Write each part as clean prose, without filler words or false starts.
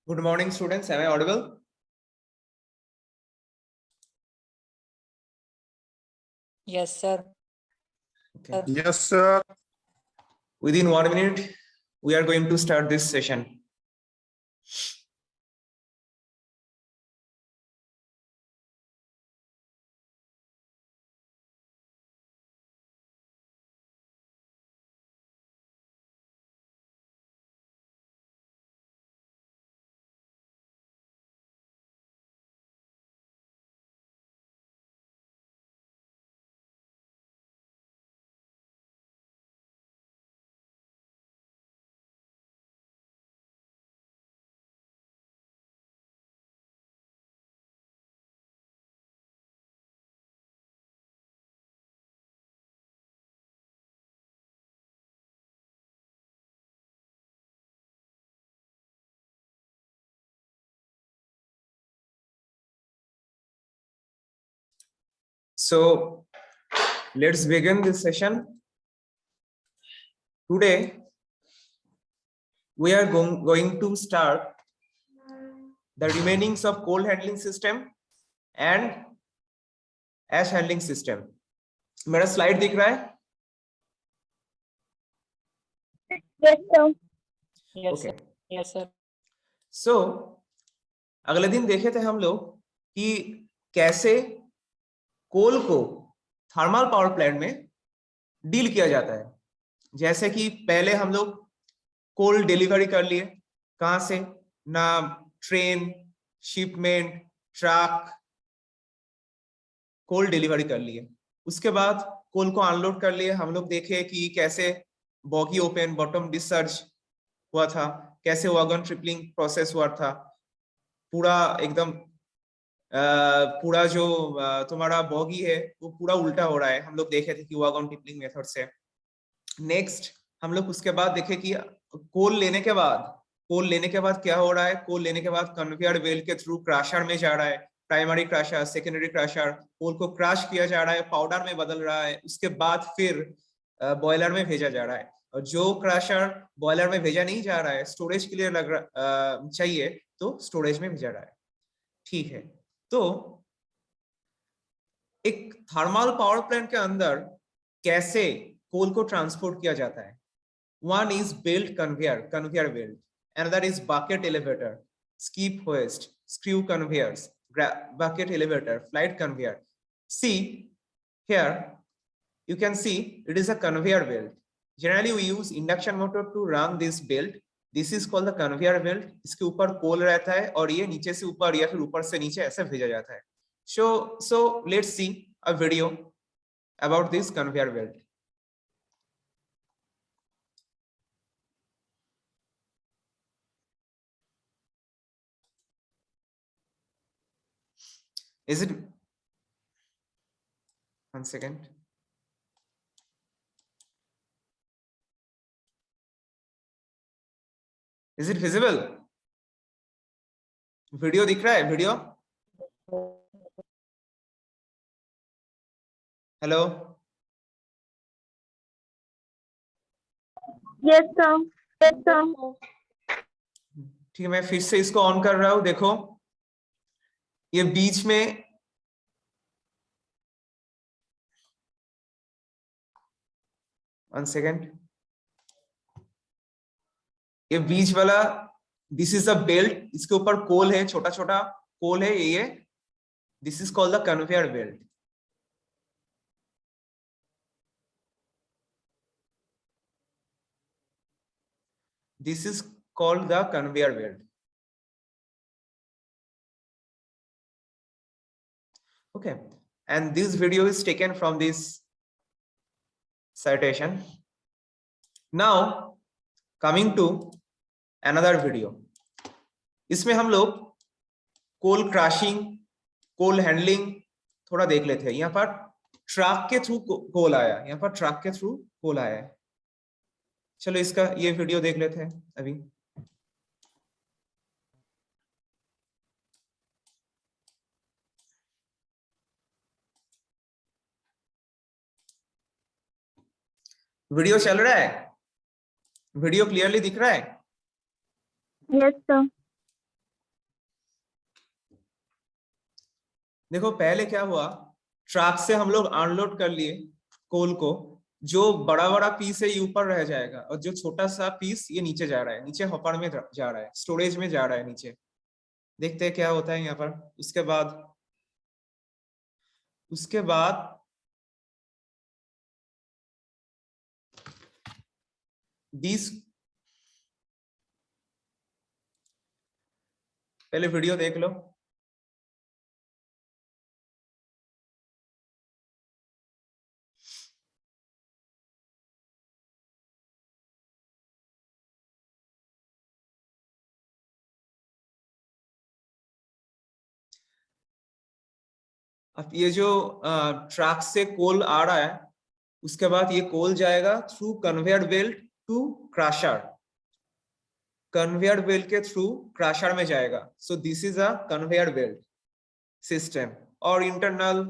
Good morning, students. Am I audible? Yes, sir. Okay. Yes, sir. Within 1 minute, we are going to start this session. So let's begin this session. Today, we are going to start the remainings of cold handling system and ash handling system. मेरा slide दिख रहा है? Yes, sir. Yes, Okay. sir. Yes, sir. So अगले दिन देखे थे हम लोग कि कैसे कोल को थर्मल पावर प्लांट में डील किया जाता है। जैसे कि पहले हम लोग कोल डिलीवरी कर लिए, कहां से ना, ट्रेन, शिपमेंट, ट्रक, कोल डिलीवरी कर लिए। उसके बाद कोल को अनलोड कर लिए। हम लोग देखे कि कैसे बॉगी ओपन बॉटम डिस्चार्ज हुआ था, कैसे वैगन ट्रिपलिंग प्रोसेस हुआ था, पूरा एकदम पूरा जो तुम्हारा बॉगी है वो पूरा उल्टा हो रहा है। हम लोग देखे थे कि वैगन ट्रिपलिंग मेथड से। नेक्स्ट हम लोग उसके बाद देखे कि कोल लेने के बाद क्या हो रहा है। कोल लेने के बाद कन्वेयर बेल्ट के थ्रू क्रशर में जा रहा है, प्राइमरी क्रशर, सेकेंडरी क्रशर, कोल को क्रश किया जा रहा है, पाउडर में बदल रहा है। उसके बाद फिर बॉयलर में भेजा जा रहा है। और जो क्रशर बॉयलर में भेजा नहीं जा रहा है, स्टोरेज के लिए चाहिए, तो स्टोरेज में भेजा रहा है। ठीक है, तो एक थर्मल पावर प्लांट के अंदर कैसे कोल को ट्रांसपोर्ट किया जाता है। One is belt conveyor belt. Another is bucket elevator, skip hoist, screw conveyors, bucket elevator, flight conveyor. See here, you can see it is a conveyor belt. Generally, we use induction motor to run this belt. This is called the conveyor belt. इसके ऊपर कोल रहता है और ये नीचे से ऊपर या फिर ऊपर से नीचे ऐसे भेजा जाता है। So let's see a video about this conveyor belt. Is it? One second. Is it visible? Video दिख रहा है? Video? Hello? Yes, sir. Yes, sir. ठीक है, मैं फिर से इसको ऑन कर रहा हूं। देखो, ये बीच में वन सेकेंड, ये बीच वाला दिस इज अ बेल्ट, इसके ऊपर कोल है, छोटा छोटा कोल है ये। This is called the conveyor belt. This is called the conveyor belt. Okay, and this video is taken from this citation. Now coming to another video. इसमें हम लोग कोल क्रशिंग, कोल हैंडलिंग थोड़ा देख लेते हैं। यहाँ पर ट्रक के थ्रू कोल आया, यहाँ पर ट्रक के थ्रू कोल आया है। चलो इसका ये वीडियो देख लेते हैं अभी। वीडियो चल रहा है? वीडियो क्लियरली दिख रहा है? Yes, sir. देखो पहले क्या हुआ, ट्रक से हम लोग अनलोड कर लिए कोल को, जो बड़ा बड़ा पीस है ये ऊपर रह जाएगा और जो छोटा सा पीस ये नीचे जा रहा है, नीचे हॉपर में जा रहा है, स्टोरेज में जा रहा है नीचे। देखते हैं क्या होता है यहाँ पर। उसके बाद दिस, पहले वीडियो देख लो। अब ये जो ट्रक से कोल आ रहा है, उसके बाद ये कोल जाएगा through conveyor belt to crusher, conveyor belt के थ्रू क्रशर में जाएगा। So this is a conveyor belt system और इंटरनल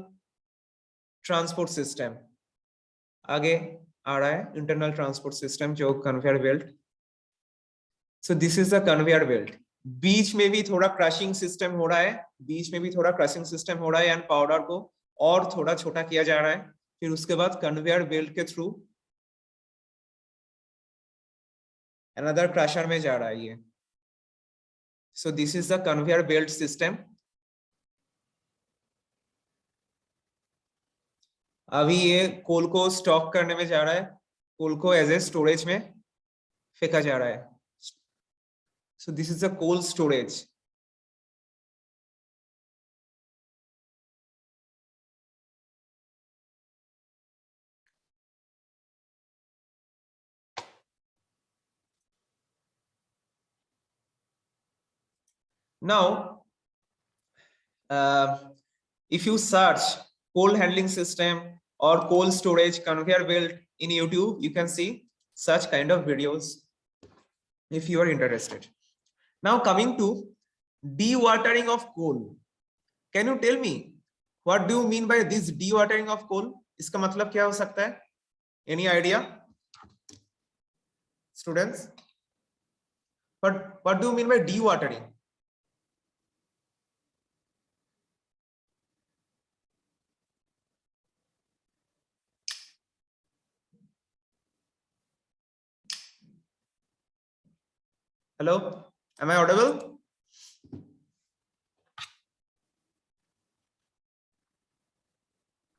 ट्रांसपोर्ट सिस्टम। आगे आ रहा है इंटरनल ट्रांसपोर्ट सिस्टम जो conveyor belt. So this is the conveyor belt. बीच में भी थोड़ा क्रशिंग सिस्टम हो रहा है, एंड पाउडर को और थोड़ा छोटा किया जा रहा है। फिर उसके बाद कन्वेयर बेल्ट के थ्रू अनदर क्रशर में जा रहा है ये। सो this is the conveyor belt system. अभी ये कोल को स्टॉक करने में जा रहा है, कोल को एज ए स्टोरेज में फेंका जा रहा है। So this is the coal storage. Now, if you search coal handling system or coal storage conveyor belt in YouTube, you can see such kind of videos if you are interested. Now coming to dewatering of coal. Can you tell me what do you mean by this dewatering of coal? इसका मतलब क्या हो सकता है? Any idea, students? What do you mean by dewatering? Hello, am I audible?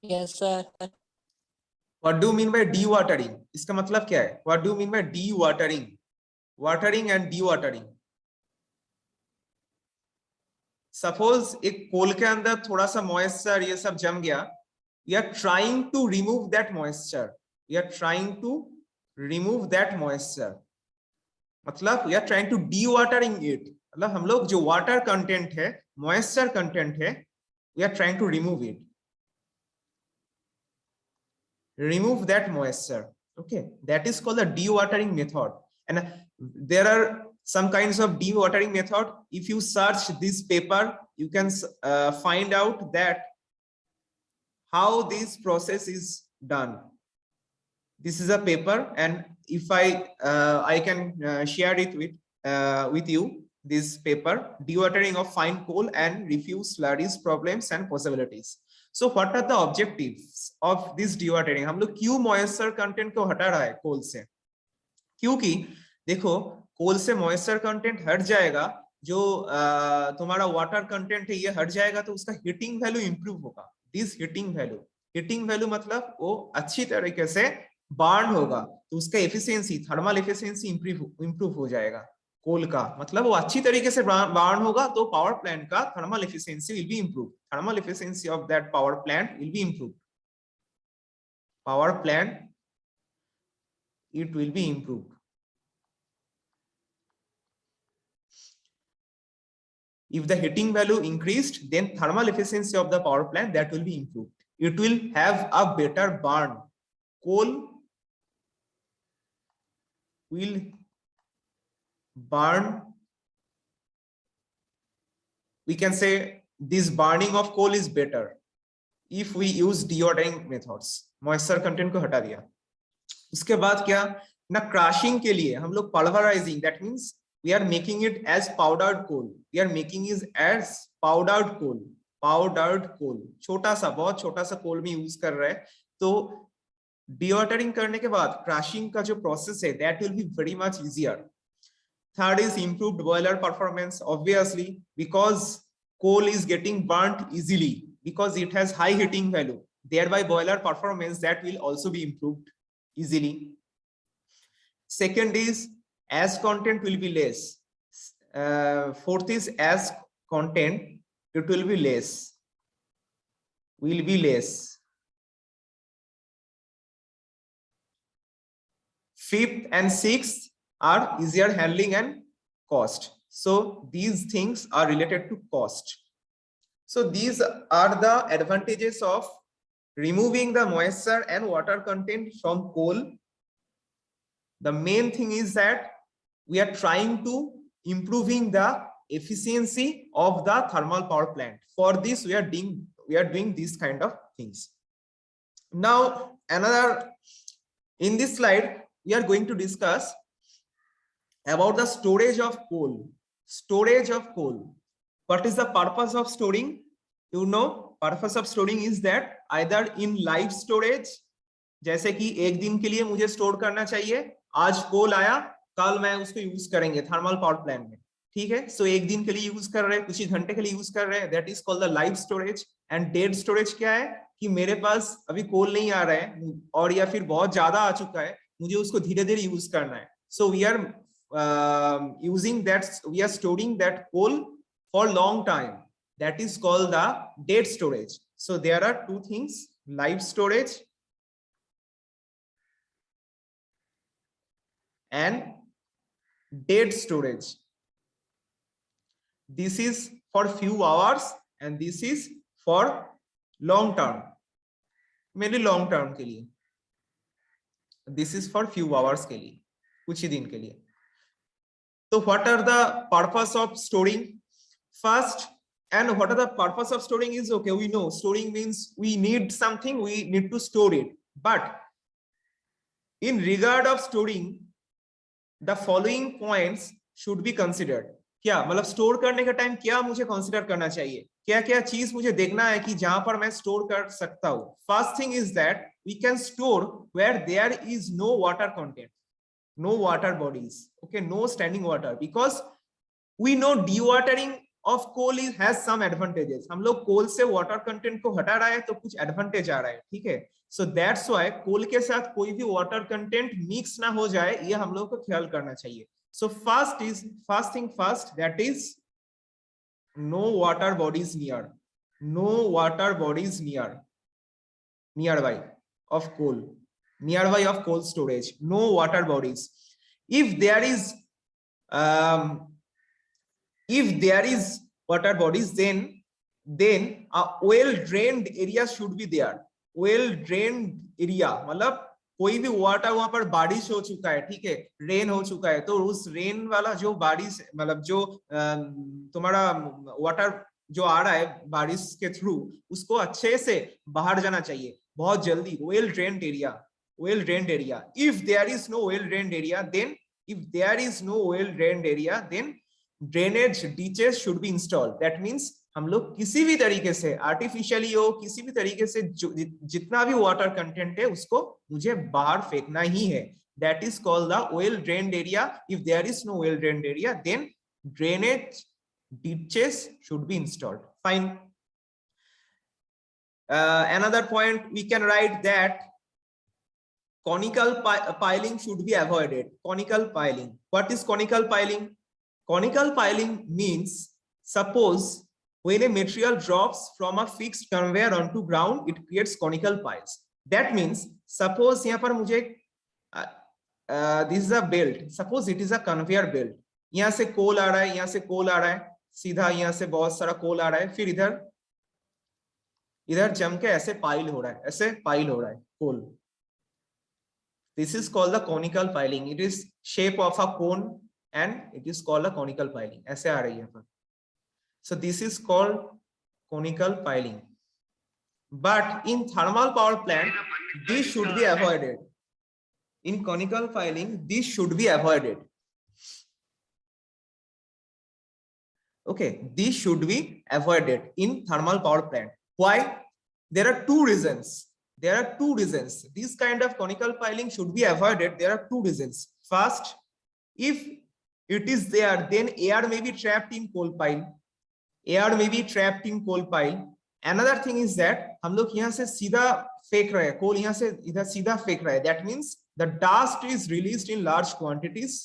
Yes, sir. What do you mean by dewatering? इसका मतलब क्या है? What do you mean by dewatering? Watering and dewatering. Suppose एक कोल के अंदर थोड़ा सा moisture ये सब जम गया, we are trying to remove that moisture. We are trying to remove that moisture. मतलब we are trying to dewatering it. मतलब हम लोग जो वाटर कंटेंट है, मॉइस्चर कंटेंट है, we are trying to remove it. Remove that moisture. Okay, that is called the dewatering method. And there are some kinds of dewatering method. If you search this paper, you can find out that how this process is done. This is a paper, and if I can share it with you, this paper, dewatering of fine coal and refuse slurries, problems and possibilities. So what are the objectives of this dewatering? हम लोग क्यों moisture content को हटा रहा है कोल से? क्योंकि देखो कोल से मॉइस्चर कंटेंट हट जाएगा, जो तुम्हारा वाटर कंटेंट है ये हट जाएगा, तो उसका हीटिंग वैल्यू इंप्रूव होगा। दिस हीटिंग वैल्यू मतलब वो अच्छी तरीके से बर्न होगा, तो उसका एफिशिएंसी, थर्मल एफिशिएंसी इंप्रूव हो जाएगा। कोल का मतलब वो अच्छी तरीके से बर्न होगा, तो पावर प्लांट का thermal efficiency will be improve. Thermal efficiency of that power plant will be improve. Power plant it will be improved. If the heating value increased, then thermal efficiency of the power plant that will be improved. It will have a better burn. Coal will burn. We can say this burning of coal is better if we use dewatering methods. Moisture content को हटा दिया। उसके बाद क्या ना, crushing के लिए हम लोग pulverising, that means we are making it as powdered coal. We are making it as powdered coal. Powdered coal, छोटा सा, बहुत छोटा सा कोल में यूज कर रहे हैं। तो डिवाटरिंग करने के बाद क्रशिंग का जो प्रोसेस है that will be very much easier. Third is improved boiler performance, obviously, because coal is getting burnt easily because it has high heating value. Thereby, boiler performance that will also be improved easily. Second is ash content will be less. Fourth is ash content, it will be less. Will be less. Fifth and sixth are easier handling and cost. So these things are related to cost. So these are the advantages of removing the moisture and water content from coal. The main thing is that we are trying to improving the efficiency of the thermal power plant. For this we are doing these kind of things. Now another, in this slide we are going to discuss about the storage of coal. Storage of coal. What is the purpose of storing? You know, purpose of storing is that either in live storage, जैसे कि एक दिन के लिए मुझे store करना चाहिए, आज कोल आया, कल मैं उसको यूज करेंगे थर्मल पावर प्लांट में, ठीक है। सो एक दिन के लिए यूज कर रहे हैं, कुछ ही घंटे के लिए यूज कर रहे हैं, that is called the live storage. And dead storage क्या है कि मेरे पास अभी कोल नहीं आ रहा है और या फिर बहुत ज्यादा आ चुका है, मुझे उसको धीरे धीरे यूज करना है। So we are using that, we are storing that coal for long time, that is called the dead storage. So there are two things, live storage and dead storage. This is for few hours and this is for long term, mainly long term के लिए, this is for few hours के लिए, कुछ ही दिन के लिए। So what are the purpose of storing? First, and what are the purpose of storing is, okay, we know storing means we need something, we need to store it. But in regard of storing, the following points should be considered. क्या मतलब store करने का time क्या मुझे consider करना चाहिए, क्या क्या चीज मुझे देखना है कि जहां पर मैं स्टोर कर सकता हूं। First thing is that we can store where there is no water content, no water bodies, okay, no standing water, because we know dewatering of coal has some advantages. हम लोग कोल से वाटर कंटेंट को हटा रहा है तो कुछ advantage आ रहा है, ठीक है। सो दैट्स व्हाई कोल के साथ कोई भी वाटर कंटेंट मिक्स ना हो जाए, ये हम लोग को ख्याल करना चाहिए। So first thing first, that is no water bodies near, no water bodies nearby of coal, nearby of coal storage, no water bodies. If there is water bodies, then a well drained area should be there. Well drained area मतलब कोई भी water वहां पर बारिश हो चुका है, ठीक है, रेन हो चुका है, तो उस रेन वाला जो बारिश मतलब जो तुम्हारा वाटर जो आ रहा है बारिश के थ्रू, उसको अच्छे से बाहर जाना चाहिए बहुत जल्दी। Well drained area, well drained area. If there is no well drained area, then drainage ditches should be installed. That means हम लोग किसी भी तरीके से आर्टिफिशियली हो, किसी भी तरीके से जितना भी वाटर कंटेंट है उसको मुझे बाहर फेंकना ही है। That is called the well drained area. If there is no well drained area, then drainage ditches should be installed. Fine. Another point we can write that conical piling should be avoided. Conical piling. What is conical piling? Conical piling means, suppose when a material drops from a fixed conveyor onto ground, it creates conical piles. That means, suppose यहाँ पर मुझे this is a belt. Suppose it is a conveyor belt. यहाँ से कोल आ रहा है, यहाँ से कोल आ रहा है, सीधा यहाँ से बहुत सारा कोल आ रहा है, फिर इधर जम के ऐसे पाइल हो रहा है, ऐसे पाइल हो रहा है कोल। This is called the conical piling. It is shape of a cone and it is called a conical piling. ऐसे आ रही है पर। So this is called conical piling. But in thermal power plant, this should be avoided. In conical piling, this should be avoided. Okay, these should be avoided in thermal power plant. Why? There are two reasons. There are two reasons. This kind of conical piling should be avoided. There are two reasons. First, if it is there, then air may be trapped in coal pile. Air may be trapped in coal pile. Another thing is that हम लोग यहाँ से सीधा फेंक रहे हैं, कोल यहाँ से इधर सीधा फेंक रहे हैं. That means the dust is released in large quantities.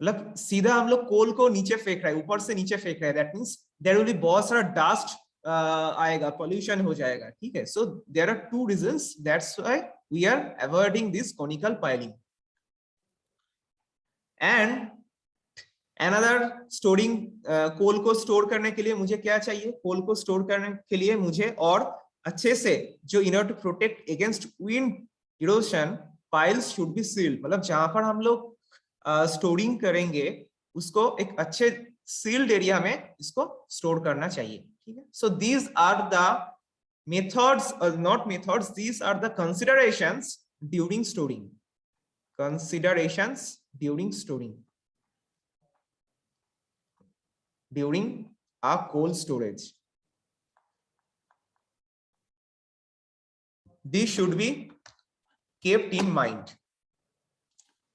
मतलब सीधा हम लोग कोल को नीचे फेंक रहे हैं, ऊपर से नीचे फेंक रहे हैं. That means there will be बहुत सारा dust आएगा, pollution हो जाएगा. ठीक है. So there are two reasons. That's why we are avoiding this conical piling. And another storing, कोल को स्टोर करने के लिए मुझे क्या चाहिए? कोल को स्टोर करने के लिए मुझे और अच्छे से जो in order to protect against wind erosion, piles should be sealed. मतलब जहां पर हम लोग स्टोरिंग करेंगे उसको एक अच्छे सील्ड एरिया में इसको स्टोर करना चाहिए. ठीक है. So these are the methods, not methods, these are the considerations during storing. Considerations during storing, during a coal storage. These should be kept in mind.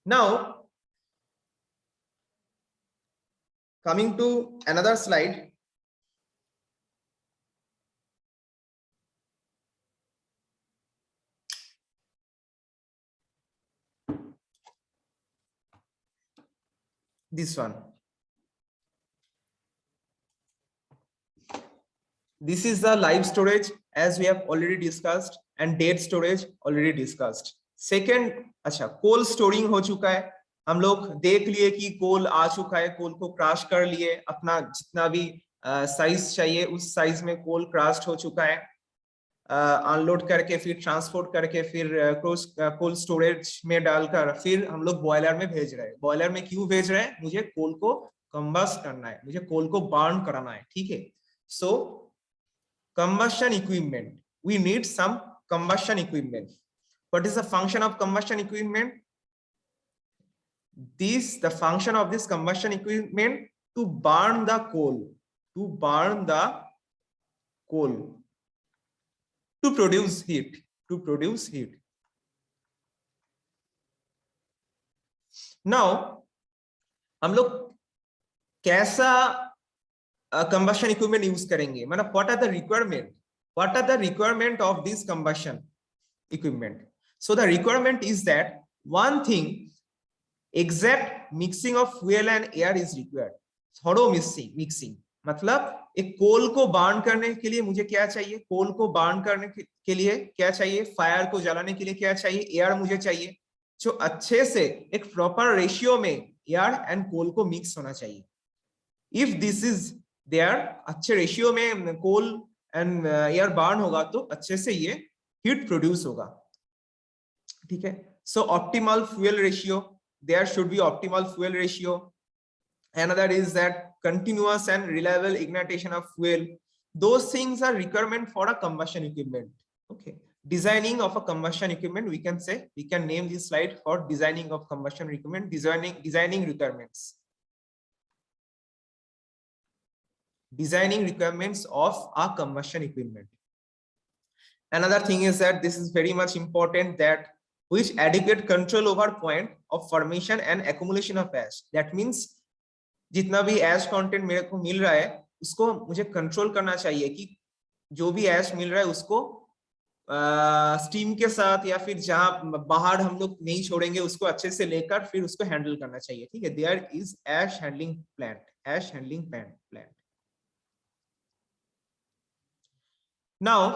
Now, coming to another slide. This one. This is the live storage as we have already discussed, and dead storage already discussed. Second, अच्छा, कोल storing हो चुका है. हम लोग देख लिए कि कोल आ चुका है, कोल को क्रश कर लिए, अपना जितना भी साइज चाहिए उस साइज में कोल क्रश हो चुका है. अनलोड करके फिर ट्रांसपोर्ट करके फिर कोल स्टोरेज में डालकर फिर हम लोग बॉयलर में भेज रहे हैं. बॉयलर में क्यों भेज रहे हैं? मुझे कोल को कंबस्ट करना है, मुझे कोल को बर्न कराना है. ठीक है. सो combustion equipment, we need some combustion equipment. What is the function of combustion equipment? The function of this combustion equipment to burn the coal, to burn the coal, to produce heat, to produce heat. Now हम लोग कैसा combustion equipment use करेंगे? मतलब what are the requirement? What are the requirement of this combustion equipment? So the requirement is that one thing, exact mixing of fuel and air is required. थोड़ो mixing मतलब एक कोल को burn करने के लिए मुझे क्या चाहिए? कोल को बर्न करने के लिए क्या चाहिए? फायर को जलाने के लिए क्या चाहिए? एयर मुझे चाहिए, जो अच्छे से एक प्रॉपर रेशियो में एयर एंड कोल को मिक्स होना चाहिए. इफ दिस इज देयर, अच्छे रेशियो में कोल एंड एयर बर्न होगा तो अच्छे से ये हीट प्रोड्यूस होगा. ठीक है. So optimal fuel ratio, there should be optimal fuel ratio. Another is that continuous and reliable ignition of fuel. Those things are requirement for a combustion equipment. Okay. Designing of a combustion equipment, we can say, we can name this slide for designing of combustion equipment, designing requirements. Designing requirements of a combustion equipment. Another thing is that this is very much important, that which adequate control over point of formation and accumulation of ash. That means जितना भी ऐश content मेरे को मिल रहा है उसको मुझे control करना चाहिए कि जो भी ऐश मिल रहा है उसको स्टीम के साथ या फिर जहां बाहर हम लोग नहीं छोड़ेंगे उसको अच्छे से लेकर फिर उसको हैंडल करना चाहिए. ठीक है. There is ash handling plant, ash handling plant. Now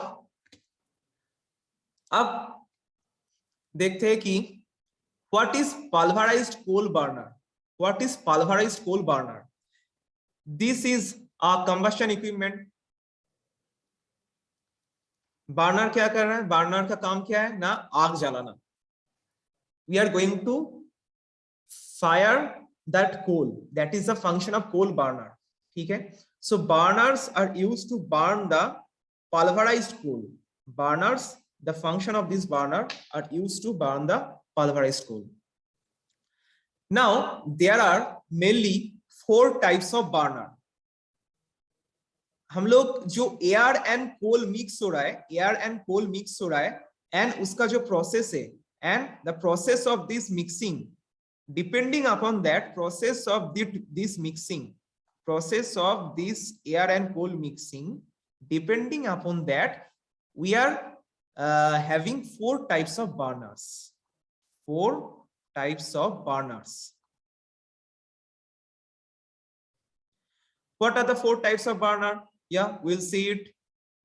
अब देखते हैं कि what is pulverized coal burner. What is pulverized coal burner? This is a combustion equipment. Burner क्या कर रहा है? Burner का काम क्या है? ना आग जलाना. We are going to fire that coal. That is the function of coal burner. ठीक है. So burners are used to burn the pulverized coal. Burners, the function of this burner are used to burn the pulverized coal. Now there are mainly 4 types of burner. हम लोग जो air and coal mix हो रहा है, air and coal mix हो रहा है, and उसका जो प्रोसेस है, and the process of this mixing, depending upon that process of this mixing, process of this air and coal mixing, depending upon that we are having 4 types of burners. 4 types of burners. What are the 4 types of burner? Yeah, we'll see it,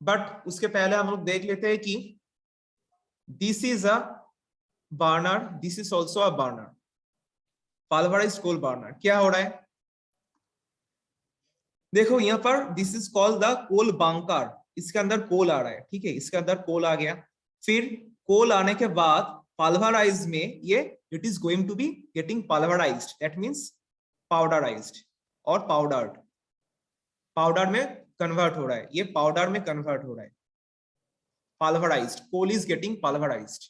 but उसके पहले हम लोग देख लेते हैं कि this is a burner, this is also a burner, pulverized coal burner. क्या हो रहा है देखो यहाँ पर, this is called the coal bunker, इसके अंदर कोल आ रहा है, ठीक है, इसके अंदर कोल आ गया, फिर कोल आने के बाद पल्वराइज में ये it is going to be getting pulverised, that means powderised और पाउडर्ड, पाउडर में कन्वर्ट हो रहा है, ये पाउडर में कन्वर्ट हो रहा है, pulverized, coal is getting pulverized,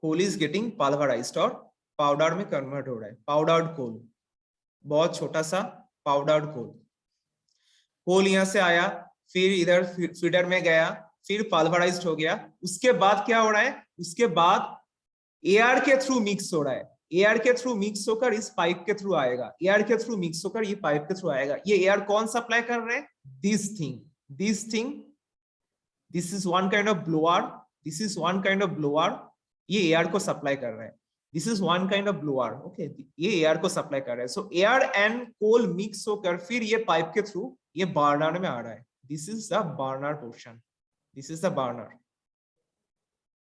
coal is getting pulverized और पाउडर में कन्वर्ट हो रहा है, पाउडर्ड कोल, बहुत छोटा सा पाउडर्ड कोल, कोल यहां से आया, फिर इधर फीडर में गया, फिर पल्वराइज्ड हो गया, उसके बाद क्या हो रहा है, उसके बाद एयर के थ्रू मिक्स हो रहा है, एयर के थ्रू मिक्स होकर इस पाइप के थ्रू आएगा, एयर के थ्रू मिक्स होकर ये पाइप के थ्रू आएगा, ये एयर कौन सप्लाई कर रहे हैं, this thing, this is one kind of blower, this is one kind of blower, ये एयर को सप्लाई कर रहा है, this is one kind of blower, okay, ये एयर को सप्लाई कर रहा है, so air and coal mix होकर फिर ये पाइप के थ्रू ये बर्नर में आ रहा है, this is the burner portion, this is the burner,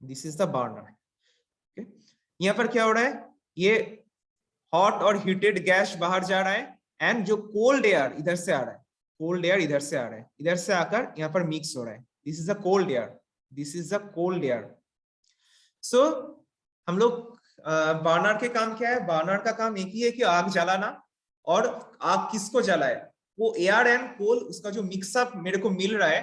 this is the burner, okay. यहाँ पर क्या हो रहा है, ये हॉट और हीटेड गैस बाहर जा रहा है, एंड जो कोल्ड एयर इधर से आ रहा है, कोल्ड एयर इधर से आ रहा है, इधर से आकर यहाँ पर मिक्स हो रहा है, this is the cold air, this is the cold air. सो हम लोग बर्नर के काम क्या है, बर्नर का काम एक ही है कि आग जलाना, और आग किसको जलाए, वो एयर एंड कोल, उसका जो मिक्सअप मेरे को मिल रहा है,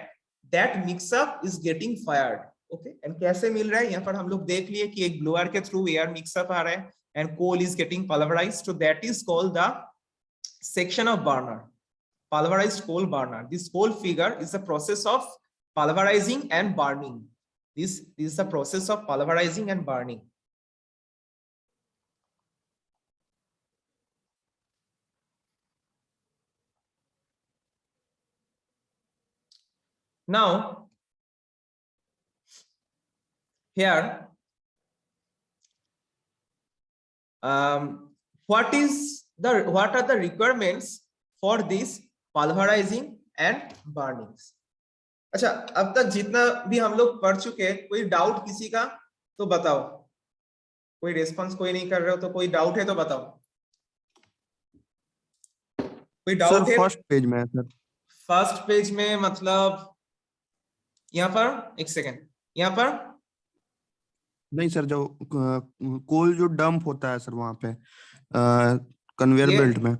that mixup is getting fired, okay, and कैसे मिल रहा है, यहाँ पर हम लोग देख लिए कि एक ब्लोअर के थ्रू एयर मिक्सअप आ रहा है and coal is getting pulverized, so that is called the section of burner, pulverized coal burner. This whole figure is the process of pulverizing and burning. This is the process of pulverizing and burning. Now, here, what are the requirements for this pulverizing and burning? अच्छा, अब तक जितना भी हम लोग पढ़ चुके हैं, कोई डाउट किसी का तो बताओ, कोई रेस्पॉन्स कोई नहीं कर रहे हो तो कोई डाउट है तो बताओ, कोई डाउट है? फर्स्ट पेज में है सर, फर्स्ट पेज में मतलब यहाँ पर, एक सेकेंड, यहाँ पर नहीं सर, जो कोल जो डंप होता है सर वहां पे कन्वेयर ये बेल्ट में,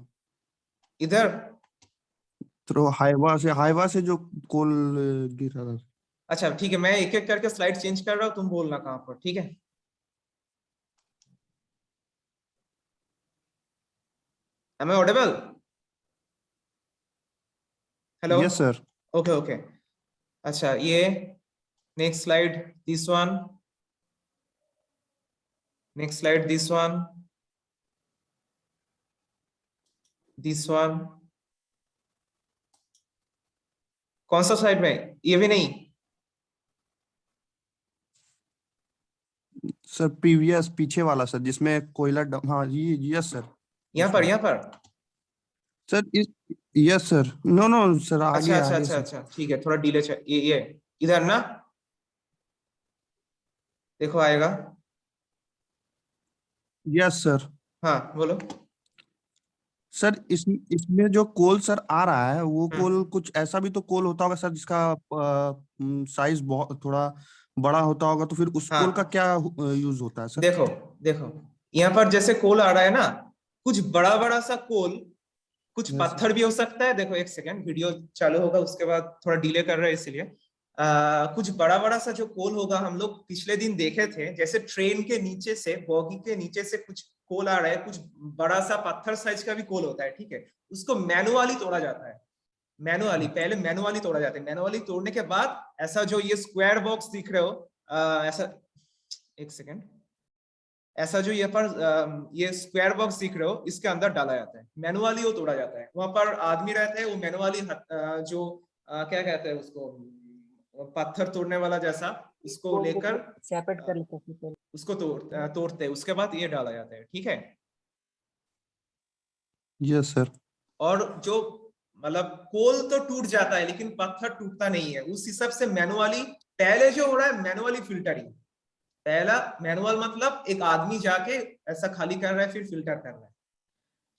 इधर, तो हाईवा से जो कोल गिर रहा था। अच्छा ठीक है, मैं एक एक करके स्लाइड चेंज कर रहा हूँ, तुम बोलना कहाँ पर, ठीक है? Am I audible? Hello? Yes sir. Okay okay, अच्छा ये next slide, this one, next slide, this one, this one, कौन सा साइड में, ये भी नहीं सर, प्रीवियस पीछे वाला सर, जिसमें कोयला हाँ ये, यस सर, यहाँ पर सर इस, यस सर, नो सर, आगे अच्छा अच्छा आगे अच्छा सर। अच्छा ठीक है, थोड़ा डिले, ये इधर ना, देखो आएगा, यस सर। हाँ बोलो। सर इसमें जो कोल सर आ रहा है, वो कोल कुछ ऐसा भी तो कोल होता होगा सर जिसका साइज बहुत थोड़ा बड़ा होता होगा, तो फिर उस हाँ। कोल का क्या यूज होता है सर? देखो देखो, यहाँ पर जैसे कोल आ रहा है ना, कुछ बड़ा बड़ा सा कोल, कुछ Yes, पत्थर भी हो सकता है, देखो एक सेकेंड, वीडियो चालू होगा उसके बाद थोड़ा डिले कर रहा है इसलिए, कुछ बड़ा बड़ा सा जो कोल होगा, हम लोग पिछले दिन देखे थे, जैसे ट्रेन के नीचे से, बॉगी के नीचे से कुछ कोल आ रहा है, कुछ बड़ा सा पत्थर साइज का भी कोल होता है, ठीक है, उसको मैनुअली तोड़ा जाता है, मैनुअली, पहले मैनुअली तोड़ा जाता है। मैनुअली तोड़ने के बाद ऐसा जो ये स्क्वायर बॉक्स दिख रहे हो, ऐसा, एक सेकेंड, ऐसा जो ये पर ये स्क्वायर बॉक्स दिख रहे हो, इसके अंदर डाला जाता है, मैनुअली वो तोड़ा जाता है। वहां पर आदमी रहता है, वो मैनुअली जो क्या कहते हैं उसको, पत्थर तोड़ने वाला जैसा, उसको लेकर सेपरेट कर लेते हैं पहले। उसको तोड़ते हैं, उसके बाद ये डाला जाता है, ठीक है। Yes sir. और जो मतलब कोल तो टूट जाता है लेकिन पत्थर टूटता नहीं है, उस हिसाब से मैनुअली पहले जो हो रहा है मैनुअली फिल्टरिंग, पहला मैनुअल मतलब एक आदमी जाके ऐसा खाली कर रहा है फिर फिल्टर कर रहा है।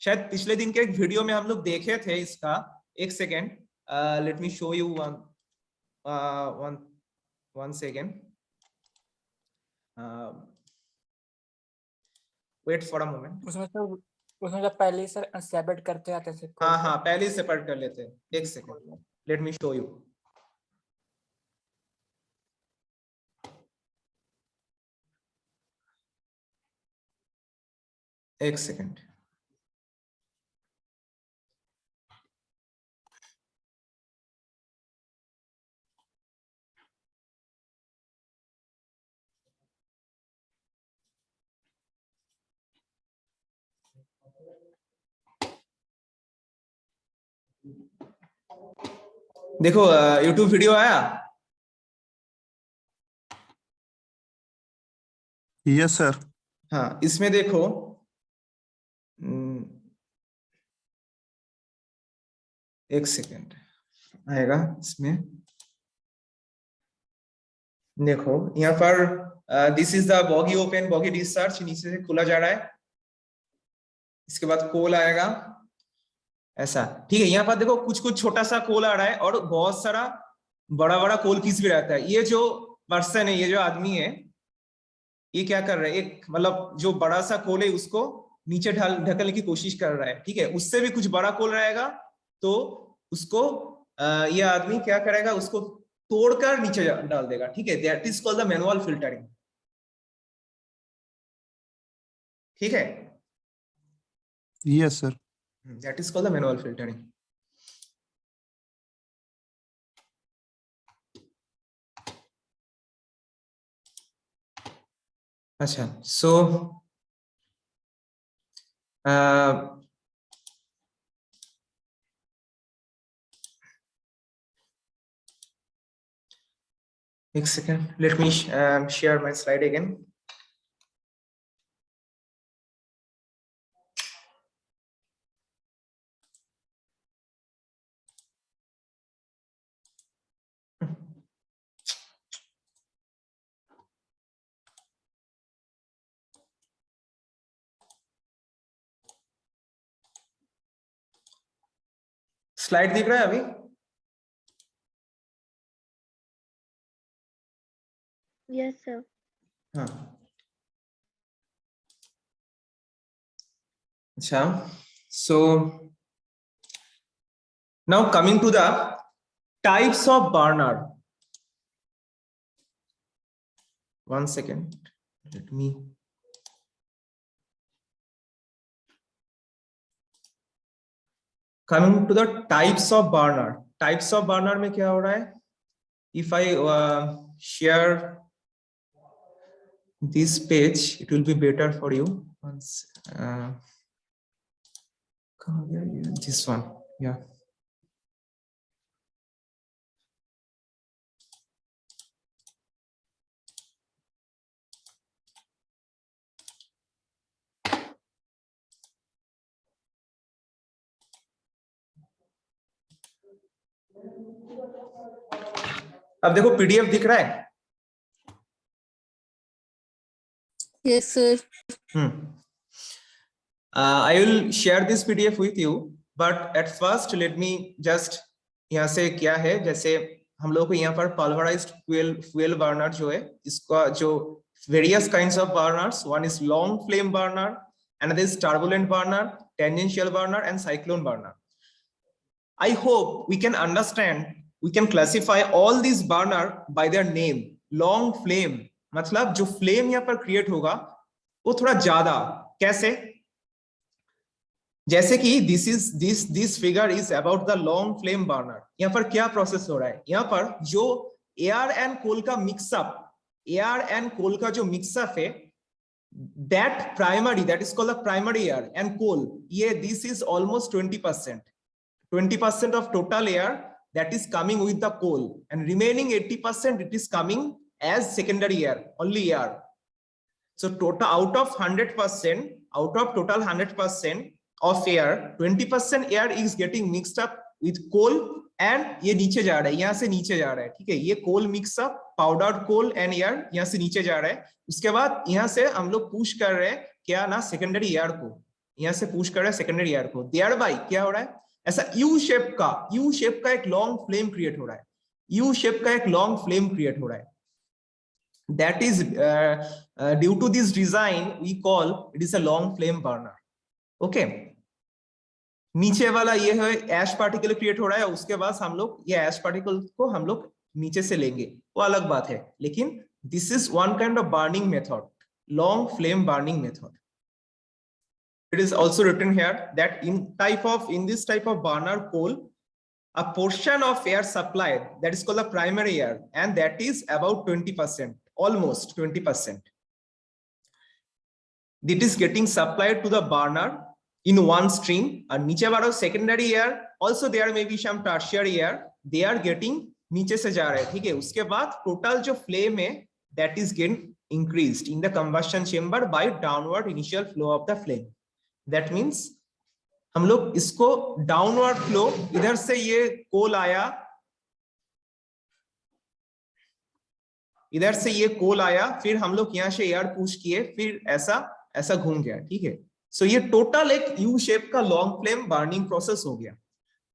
शायद पिछले दिन के एक वीडियो में हम लोग देखे थे इसका, एक second, let me show you one second, wait for a moment. उसमें तो पहले सर सेपरेट करते आते थे। हाँ हाँ, पहले ही सेपरेट कर लेते हैं, एक second, let me show you. एक सेकेंड, देखो यूट्यूब वीडियो आया। Yes sir. हाँ, इसमें देखो, एक सेकेंड आएगा इसमें, देखो यहाँ पर this is the boggy open, boggy discharge नीचे से खुला जा रहा है, इसके बाद कोल आएगा ऐसा, ठीक है। यहाँ पर देखो कुछ कुछ छोटा सा कोल आ रहा है और बहुत सारा बड़ा बड़ा कोल पीस भी रहता है। ये जो पर्सन है, ये जो आदमी है, ये क्या कर रहा है, एक मतलब जो बड़ा सा कोल है उसको नीचे ढकलने की कोशिश कर रहा है, ठीक है। उससे भी कुछ बड़ा कोल रहेगा तो उसको ये आदमी क्या करेगा, उसको तोड़कर नीचे डाल देगा, ठीक है। That is called the manual filtering, ठीक है। Yes sir. That is called the manual filtering. अच्छा, सो एक second, let me share my slide again. Slide दिख रहा है अभी? Yes, sir. हाँ, अच्छा, so now coming to the types of burner. One second, let me coming to the types of burner. Types of burner में क्या हो रहा है? If I share this page, it will be better for you. Once this one, yeah. अब देखो PDF दिख रहा है? Yes, sir. I will share this PDF with you, but at first let me just यहाँ से क्या है, जैसे हम लोग को यहाँ पर pulverized fuel burner जो है, इसका जो various kinds of burners, one is long flame burner, another is turbulent burner, tangential burner and cyclone burner. I hope we can understand, we can classify all these burner by their name. Long flame मतलब जो flame यहाँ पर create होगा वो थोड़ा ज्यादा। कैसे? जैसे कि this figure is about the long flame burner. यहाँ पर क्या प्रोसेस हो रहा है? यहाँ पर जो एयर एंड कोल का मिक्सअप, एयर एंड कोल का जो मिक्सअप है, that primary, that is called the primary air and coal, yeah, this is almost 20% of total air that is coming with the coal, and remaining 80% it is coming as secondary air, only air. So total out of 100%, out of total 100% of air, 20% air is getting mixed up with coal, and ये नीचे जा रहा है, यहाँ से नीचे जा रहा है, ठीक है? ये coal mix up, powdered coal and air यहाँ से नीचे जा रहा है। उसके बाद यहाँ से हम लोग पुश कर रहे हैं क्या ना, सेकेंडरी एयर को, यहाँ से पुश कर रहे हैं सेकेंडरी एयर को। देयर बाय क्या हो रहा है? ऐसा यू शेप का एक लॉन्ग फ्लेम क्रिएट हो रहा है, यू शेप का एक लॉन्ग फ्लेम क्रिएट हो रहा है। That is due to this design we call it is a long flame burner. Okay, नीचे वाला ये है एश पार्टिकल क्रिएट हो रहा है, उसके बाद हम लोग ये एश पार्टिकल को हम लोग नीचे से लेंगे, वो अलग बात है, लेकिन this is one kind of burning method, long flame burning method. It is also written here that in this type of burner coal, a portion of air supplied, that is called the primary air, and that is about 20%, almost 20%. It is getting supplied to the burner in one stream, and niche वाला secondary air, also there may be some tertiary air, they are getting नीचे से जा रहा है, ठीक है? उसके बाद टोटल जो फ्लेम है that is getting increased in the combustion chamber by downward initial flow of the flame. That means हम लोग इसको डाउनवर्ड फ्लो, इधर से ये कोल आया, इधर से ये कोल आया, फिर हम लोग यहाँ से एयर पुश किए, फिर ऐसा घूम गया, ठीक है? सो ये टोटल एक यू शेप का लॉन्ग फ्लेम बर्निंग प्रोसेस हो गया,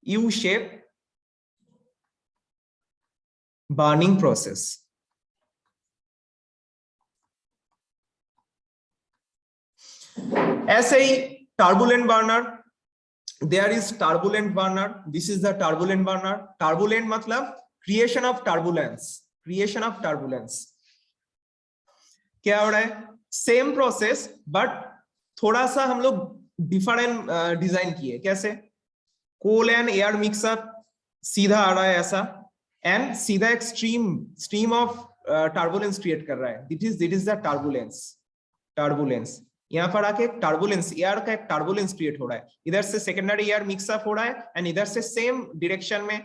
यू शेप बर्निंग प्रोसेस। ऐसे ही turbulent burner, there is turbulent burner, this is the turbulent burner। turbulent मतलब creation of turbulence, creation of turbulence। क्या हो रहा है? सेम प्रोसेस बट थोड़ा सा हम लोग डिफरेंट डिजाइन किए। कैसे? कोल एंड एयर मिक्सअप सीधा आ रहा है ऐसा, एंड सीधा एक स्ट्रीम ऑफ टर्बुलेंस क्रिएट कर रहा है, दिट इज द टर्बुलेंस। यहाँ पर आके टर्बुलेंस, एयर का एक टर्बुलेंस क्रिएट हो रहा है, इधर से सेकेंडरी एयर मिक्सअप हो रहा है, एंड इधर से सेम डायरेक्शन में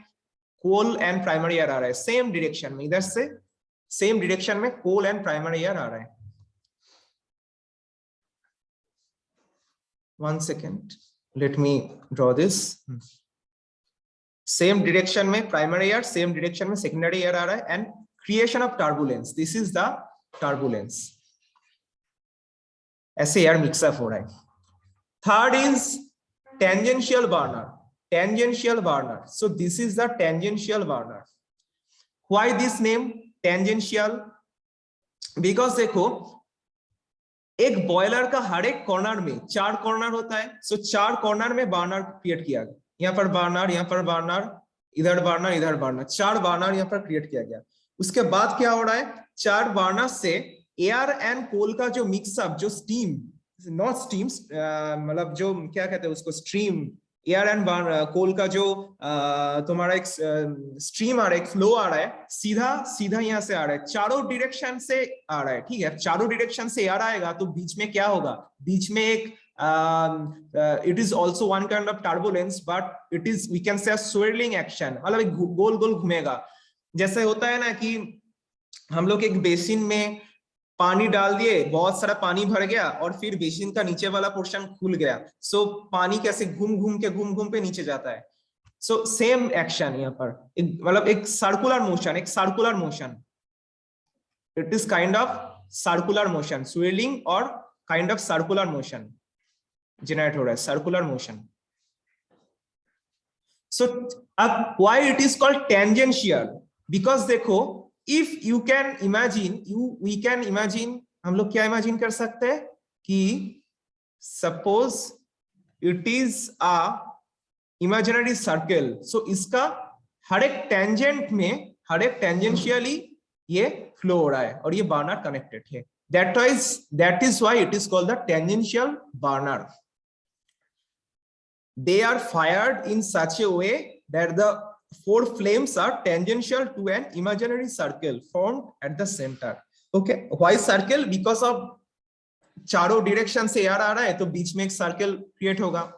कोल एंड प्राइमरी एयर आ रहा है, सेम डायरेक्शन में, इधर से सेम डायरेक्शन में कोल एंड प्राइमरी एयर आ रहा है। One second, let me draw this। Same direction में प्राइमरी एयर, सेम डायरेक्शन में सेकेंडरी एयर आ रहा है, and creation of turbulence, this is the turbulence. ऐसे एयर मिक्सअप हो रहा है। Third is tangential burner, tangential burner. So this is the tangential burner. Why this name tangential? Because देखो, एक boiler का हर एक कॉर्नर में 4 कॉर्नर होता है, सो 4 कॉर्नर में बर्नर क्रिएट किया गया, यहाँ पर बर्नर, यहाँ पर बर्नर, इधर बर्नर, इधर बर्नर, 4 बर्नर यहाँ पर क्रिएट किया गया। उसके बाद क्या हो रहा है? 4 बर्नर से एयर एंड कोल का जो मिक्सअप, जो स्टीम, नॉट स्टीम्स, मतलब जो क्या कहते हैं उसको, स्ट्रीम, एयर एंड कोल का जो तुम्हारा एक स्ट्रीम आ रहा है, एक फ्लो आ रहा है, सीधा यहाँ से आ रहा है, चारों डायरेक्शन से आ रहा है, ठीक है? चारों डायरेक्शन से एयर आएगा तो बीच में क्या होगा? बीच में एक it is also one kind of turbulence, but it is, we can say, a swirling action, मतलब एक गोल गोल घूमेगा। जैसे होता है ना कि हम लोग एक बेसिन में पानी डाल दिए, बहुत सारा पानी भर गया, और फिर बेसिन का नीचे वाला पोर्शन खुल गया, सो पानी कैसे घूम घूम पे नीचे जाता है। सो सेम एक्शन यहाँ पर, मतलब एक circular motion, it is kind of circular motion, swirling और kind of circular motion generate हो रहा है, सर्कुलर मोशन। सो अब why it is called tangential? Because देखो, if you can imagine, we can imagine, हम लोग क्या इमेजिन कर सकते हैं कि suppose it is a imaginary circle, so इसका हर एक टेंजेंट में, हर एक टेंजेंशियली ये फ्लो हो रहा है और ये बर्नर कनेक्टेड है. That is why it is called the tangential burner. They are fired in such a way that the 4 flames are tangential to an imaginary circle formed at the center. Okay, why circle? Because of चारों direction से air आ रहा है तो बीच में एक circle create होगा.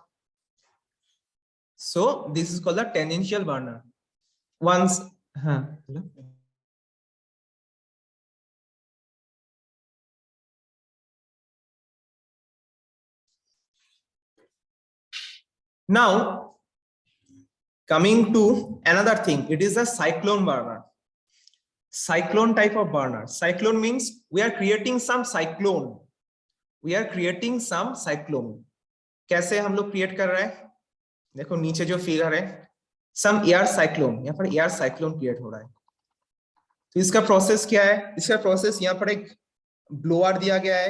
So this is called the tangential burner. Once, now coming to another thing, it is a cyclone burner. Cyclone type of burner. Cyclone means we are creating some cyclone. We are creating some cyclone. कैसे हम लोग create कर रहे हैं? देखो नीचे जो figure है, some air cyclone, यहाँ पर एयर साइक्लोन क्रिएट हो रहा है. तो इसका प्रोसेस क्या है? इसका प्रोसेस यहाँ पर एक ब्लोअर दिया गया है.